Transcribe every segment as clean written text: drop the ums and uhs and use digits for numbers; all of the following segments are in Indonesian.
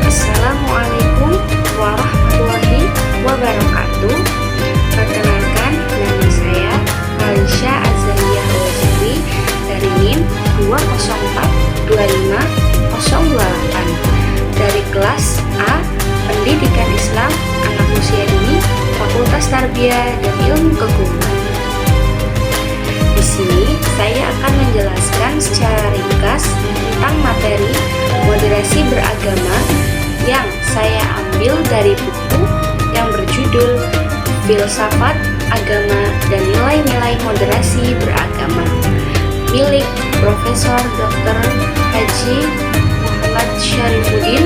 Assalamualaikum warahmatullahi wabarakatuh. Perkenalkan, nama saya Alisha Azaliyah Wajri dari NIM 2042508 dari kelas A Pendidikan Islam Anak Usia Dini Fakultas Tarbiyah dan Ilmu Keguruan. Di sini saya akan menjelaskan secara ringkas tentang materi moderasi beragama yang saya ambil dari buku yang berjudul Filsafat Agama dan Nilai-Nilai Moderasi Beragama milik Profesor Dr. Haji Muhammad Syarifuddin,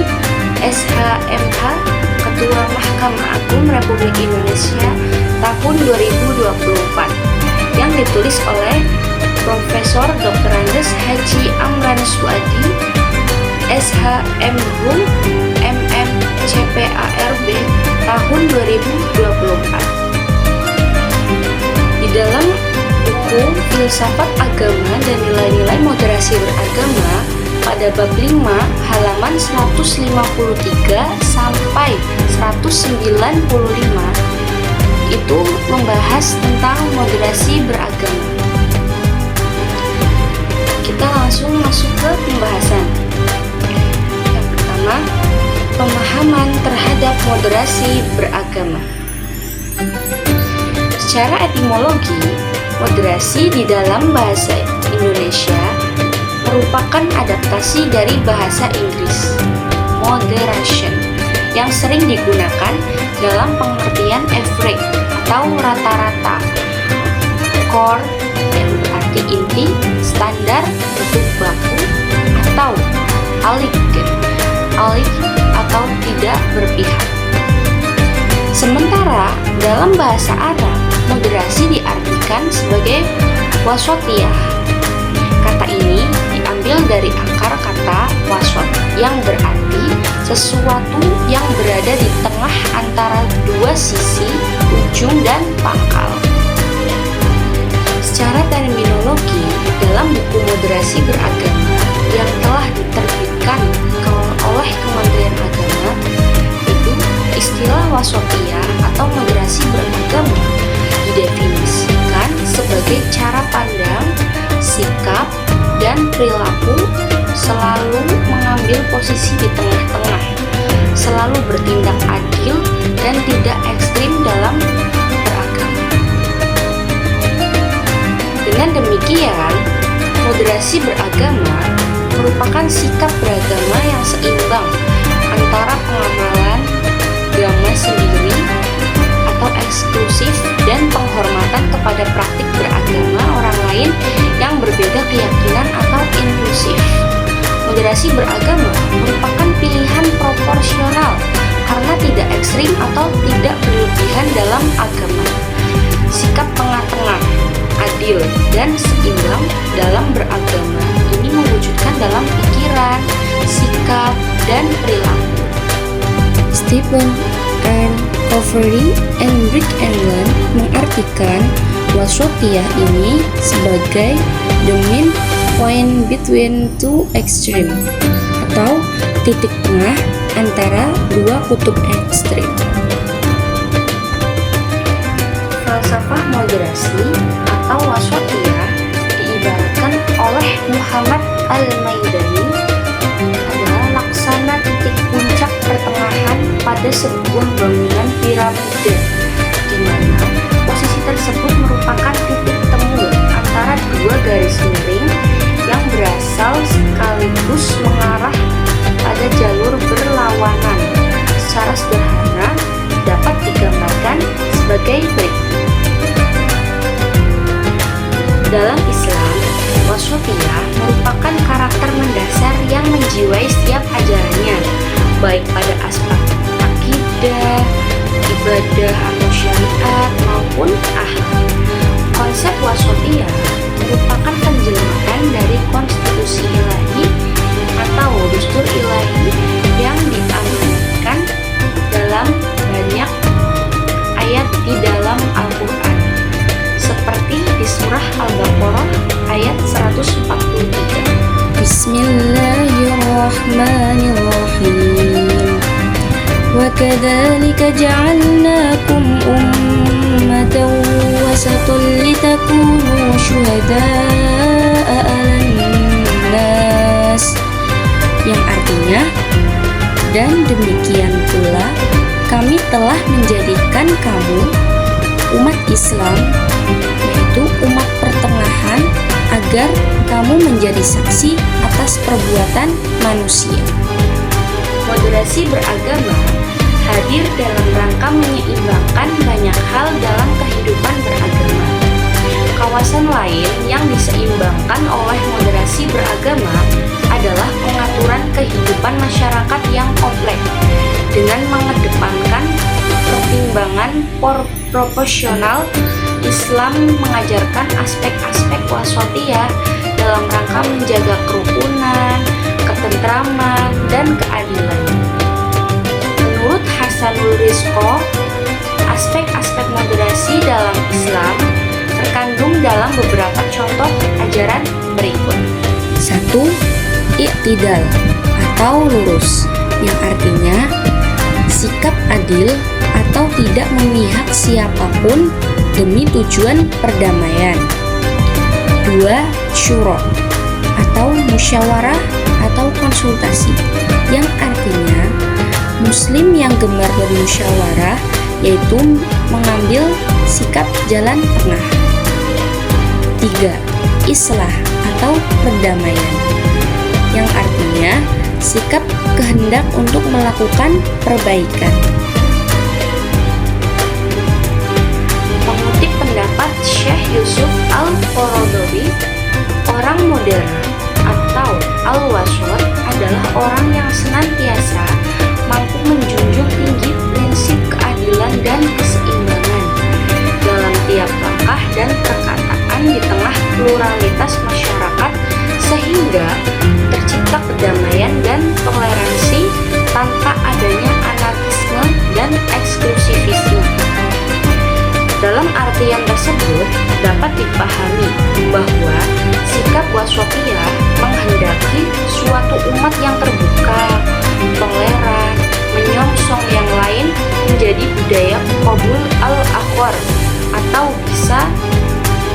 SHMH, Ketua Mahkamah Agung Republik Indonesia tahun 2024, yang ditulis oleh Profesor Dr. Andes Haji Amran Suadi, SHMHum MM CPARB tahun 2024. Di dalam buku Filsafat Agama dan Nilai-Nilai Moderasi Beragama pada bab 5 halaman 153 sampai 195 itu membahas tentang moderasi beragama. Kita langsung masuk ke pembahasan. Yang pertama, pemahaman terhadap moderasi beragama. Secara etimologi, moderasi di dalam bahasa Indonesia merupakan adaptasi dari bahasa Inggris, moderation, yang sering digunakan dalam pengertian average atau rata-rata, core yang berarti inti, standar untuk baku, atau alik atau tidak berpihak. Sementara dalam bahasa Arab, moderasi diartikan sebagai wasatiyah. Kata ini diambil dari akar kata wasat yang berarti sesuatu yang berada di tengah antara dua sisi, ujung dan pangkal. Secara terminologi, dalam buku Moderasi Beragama yang telah diterbitkan oleh Kementerian Agama, itu istilah wasatiyah atau moderasi beragama didefinisikan sebagai cara pandang, sikap, dan perilaku selalu mengambil posisi di tengah-tengah, selalu bertindak adil dan tidak ekstrim dalam beragama. Dengan demikian, moderasi beragama merupakan sikap beragama yang seimbang antara pengamalan agama sendiri atau eksklusif dan penghormatan kepada praktik beragama orang lain yang berbeda keyakinan atau inklusif. Moderasi beragama merupakan pilihan proporsional karena tidak ekstrim atau tidak berlebihan dalam agama. Sikap tengah-tengah, adil, dan seimbang dalam beragama ini mewujudkan dalam pikiran, sikap, dan perilaku. Stephen R. Covey and Brick and Land mengartikan wasatiyah ini sebagai the mean point between two extreme atau titik tengah antara dua kutub ekstrim. Falsafah moderasi atau wasatiyah diibaratkan oleh Muhammad Al-Maidani adalah laksana titik puncak pertengahan pada sebuah bangunan piramida, di mana posisi tersebut merupakan titik temu antara dua garis miring yang berasal sekaligus mengarah pada jalur berlawanan. Secara sederhana dapat digambarkan sebagai berikut. Dalam Islam, wasatiyah merupakan karakter ajarannya, baik pada aspek akidah, ibadah atau syariat maupun akhlak. Konsep wasatiyah merupakan penjelmaan dari konstitusi ilahi atau dustur ilahi yang diamanatkan dalam banyak ayat di dalam Al-Quran, seperti di surah Al-Baqarah ayat 143. Bismillahirrahmanirrahim. Wa kadzalika ja'alnakum ummatan wasatan litakunu syuhada'a 'alan nas, yang artinya, dan demikian pula kami telah menjadikan kamu umat Islam, yaitu umat pertengahan, agar kamu menjadi saksi atas perbuatan manusia. Moderasi beragama hadir dalam rangka menyeimbangkan banyak hal dalam kehidupan beragama. Kawasan lain yang diseimbangkan oleh moderasi beragama adalah pengaturan kehidupan masyarakat yang kompleks dengan mengedepankan pertimbangan proporsional. Islam mengajarkan aspek-aspek wasatiyah dalam rangka menjaga kerukunan, ketentraman, dan keadilan. Menurut Hasanul Rizqo, aspek-aspek moderasi dalam Islam terkandung dalam beberapa contoh ajaran berikut. 1. I'tidal atau lurus, yang artinya sikap adil atau tidak memihak siapapun demi tujuan perdamaian. 2. Syura atau musyawarah atau konsultasi, yang artinya muslim yang gemar bermusyawarah, yaitu mengambil sikap jalan tengah. 3. Islah atau perdamaian, yang artinya sikap kehendak untuk melakukan perbaikan. Mengutip pendapat Syekh Yusuf Al-Qaradawi, orang modern atau al-wasat adalah orang yang senantiasa mampu menjunjung tinggi prinsip keadilan dan keseimbangan dalam tiap langkah dan perkataan di tengah pluralitas masyarakat, sehingga tercipta kedamaian dan toleransi tanpa adanya anarkisme dan eksklusivisme. Dalam artian tersebut, dapat dipahami bahwa sikap wasatiyah menghendaki suatu umat yang terbuka, toleran, menyongsong yang lain menjadi budaya qabul al-akhwar, atau bisa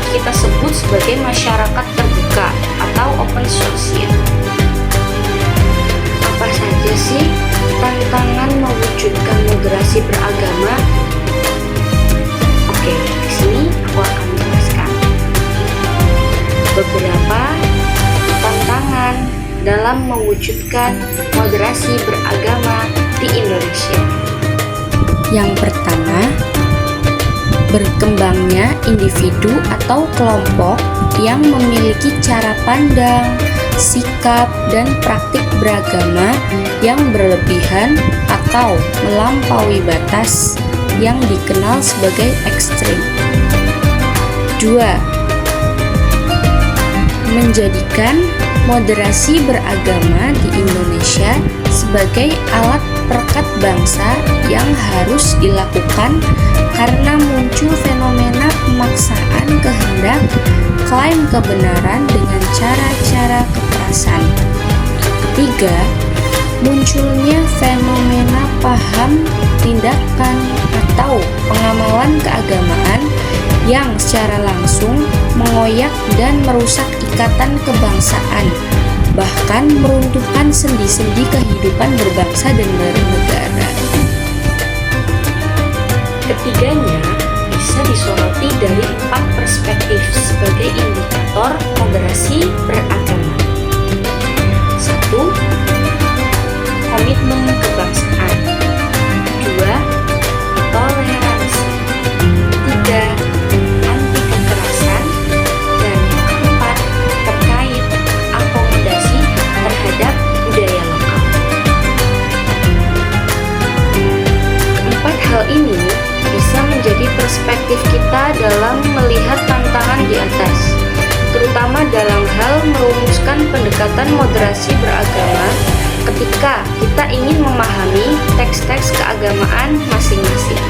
kita sebut sebagai masyarakat terbuka atau open social. Apa saja sih tantangan mewujudkan moderasi beragama? Oke, di sini aku akan menjelaskan beberapa tantangan dalam mewujudkan moderasi beragama di Indonesia. Yang pertama, berkembangnya individu atau kelompok yang memiliki cara pandang, sikap, dan praktik beragama yang berlebihan atau melampaui batas yang dikenal sebagai ekstrim. 2. Menjadikan moderasi beragama di Indonesia sebagai alat perekat bangsa yang harus dilakukan karena muncul fenomena pemaksaan kehendak klaim kebenaran dengan cara-cara kekerasan. 3. Munculnya fenomena paham, tindakan, atau pengamalan keagamaan yang secara langsung mengoyak dan merusak ikatan kebangsaan, bahkan meruntuhkan sendi-sendi kehidupan berbangsa dan bernegara. Ketiganya bisa disoroti dari 4 perspektif sebagai indikator moderasi beragama. 1. Komitmen kebangsaan. 2. Toleransi. 3. Anti kekerasan. Dan 4. Terkait akomodasi terhadap budaya lokal. merumuskan pendekatan moderasi beragama ketika kita ingin memahami teks-teks keagamaan masing-masing.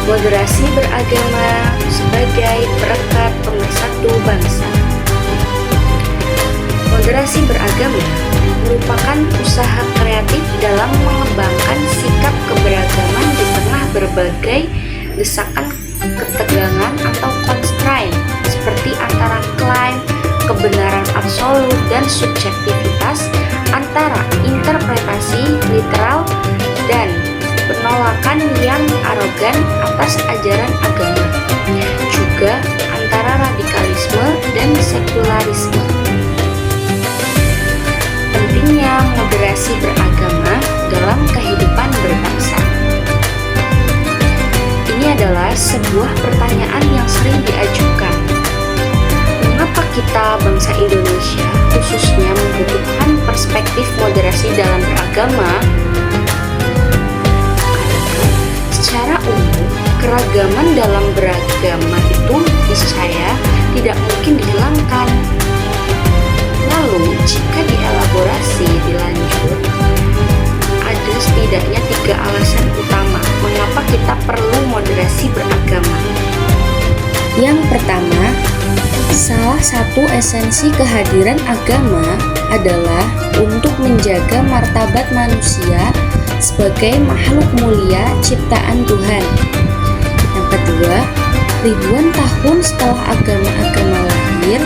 Moderasi beragama sebagai perekat pemersatu bangsa. Moderasi beragama merupakan usaha kreatif dalam mengembangkan sikap keberagaman di tengah berbagai desakan ketegangan atau constraint seperti antara klaim kebenaran absolut dan subjektivitas, antara interpretasi literal dan penolakan yang arogan atas ajaran agama, juga antara radikalisme dan sekularisme. Pentingnya moderasi beragama dalam kehidupan berbangsa. Ini adalah sebuah pertanyaan yang sering diajukan. Mengapa kita bangsa Indonesia khususnya membutuhkan perspektif moderasi dalam beragama? Secara umum, keragaman dalam beragama itu niscaya tidak mungkin dihilangkan. Lalu, jika dielaborasi dilanjut, ada setidaknya 3 alasan utama mengapa kita perlu moderasi beragama. Yang pertama, salah satu esensi kehadiran agama adalah untuk menjaga martabat manusia sebagai makhluk mulia ciptaan Tuhan. Yang kedua, ribuan tahun setelah agama-agama lahir,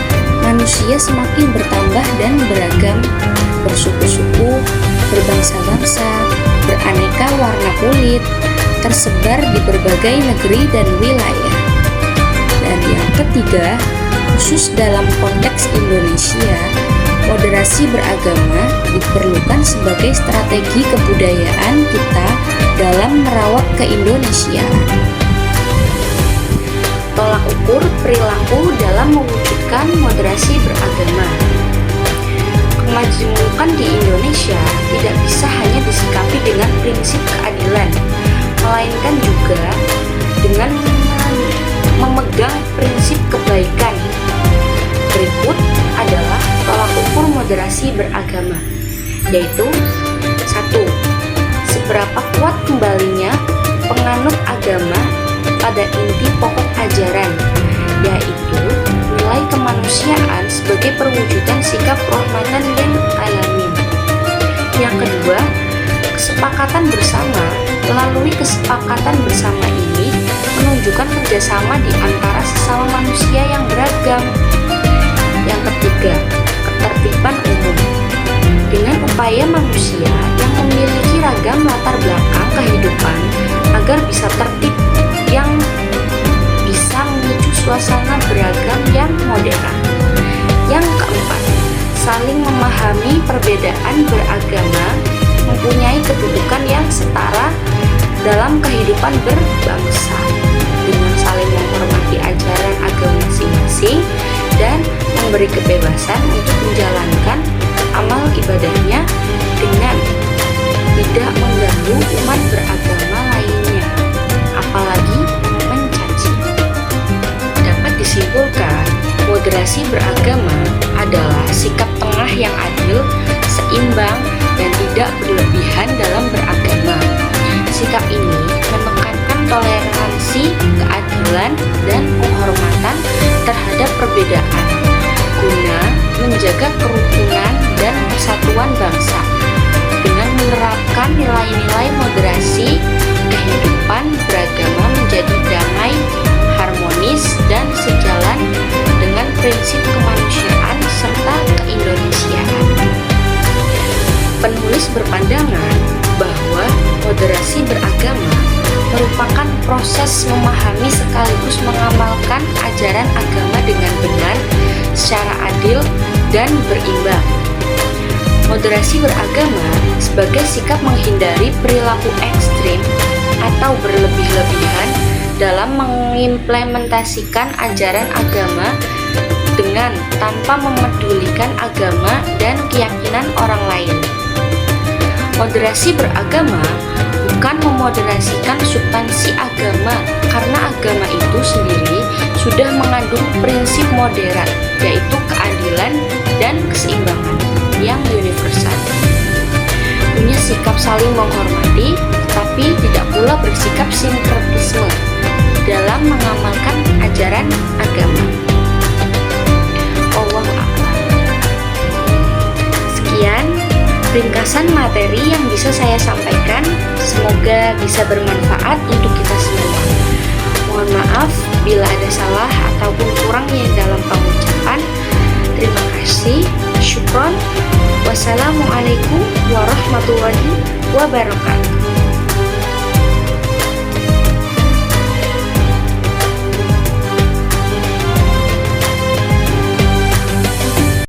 manusia semakin bertambah dan beragam, bersuku-suku, berbangsa-bangsa, beraneka warna kulit, tersebar di berbagai negeri dan wilayah. Dan yang ketiga, khusus dalam konteks Indonesia, moderasi beragama diperlukan sebagai strategi kebudayaan kita dalam merawat keindonesiaan. Tolak ukur perilaku dalam mewujudkan moderasi beragama. Kemajemukan di Indonesia tidak bisa hanya disikapi dengan prinsip keadilan, melainkan juga dengan memegang prinsip kebaikan. Berikut adalah tolak ukur moderasi beragama, yaitu 1. Seberapa kuat kembalinya penganut agama pada inti pokok ajaran, yaitu nilai kemanusiaan sebagai perwujudan sikap rahmatan lil alamin. Yang kedua, kesepakatan bersama. Melalui kesepakatan bersama ini menunjukkan kerjasama di antara sesama manusia yang beragam. Yang ketiga, ketertiban umum. Dengan upaya manusia yang memiliki ragam latar belakang kehidupan agar bisa tertib, yang bisa memicu suasana beragam yang modern. Yang keempat, saling memahami perbedaan beragama, mempunyai kedudukan yang setara dalam kehidupan berbangsa, dengan saling menghormati ajaran agama masing-masing dan memberi kebebasan untuk menjalankan amal ibadahnya dengan tidak mengganggu umat beragama lainnya, apalagi mencaci. Dapat disimpulkan, moderasi beragama adalah sikap tengah yang adil, seimbang, dan tidak berlebihan dalam beragama. Sikap ini menekankan toleransi, keadilan, dan penghormatan terhadap perbedaan guna menjaga kerukunan dan persatuan bangsa. Dengan menerapkan nilai-nilai moderasi, kehidupan beragama menjadi damai, harmonis, dan sejalan dengan prinsip kemanusiaan serta keindonesiaan. Penulis berpandangan bahwa moderasi beragama merupakan proses memahami sekaligus mengamalkan ajaran agama dengan benar, secara adil, dan berimbang. Moderasi beragama sebagai sikap menghindari perilaku ekstrim atau berlebih-lebihan dalam mengimplementasikan ajaran agama dengan tanpa memedulikan agama dan keyakinan orang lain. Moderasi beragama bukan memoderasikan substansi agama, karena agama itu sendiri sudah mengandung prinsip moderat, yaitu keadilan dan keseimbangan yang universal. Punya sikap saling menghormati, tapi tidak pula bersikap sinkretisme dalam mengamalkan ajaran agama. Wallahu a'lam. Sekian ringkasan materi yang bisa saya sampaikan. Semoga bisa bermanfaat untuk kita semua. Mohon maaf bila ada salah ataupun kurangnya dalam pengucapan. Terima kasih. Syukron. Wassalamualaikum warahmatullahi wabarakatuh.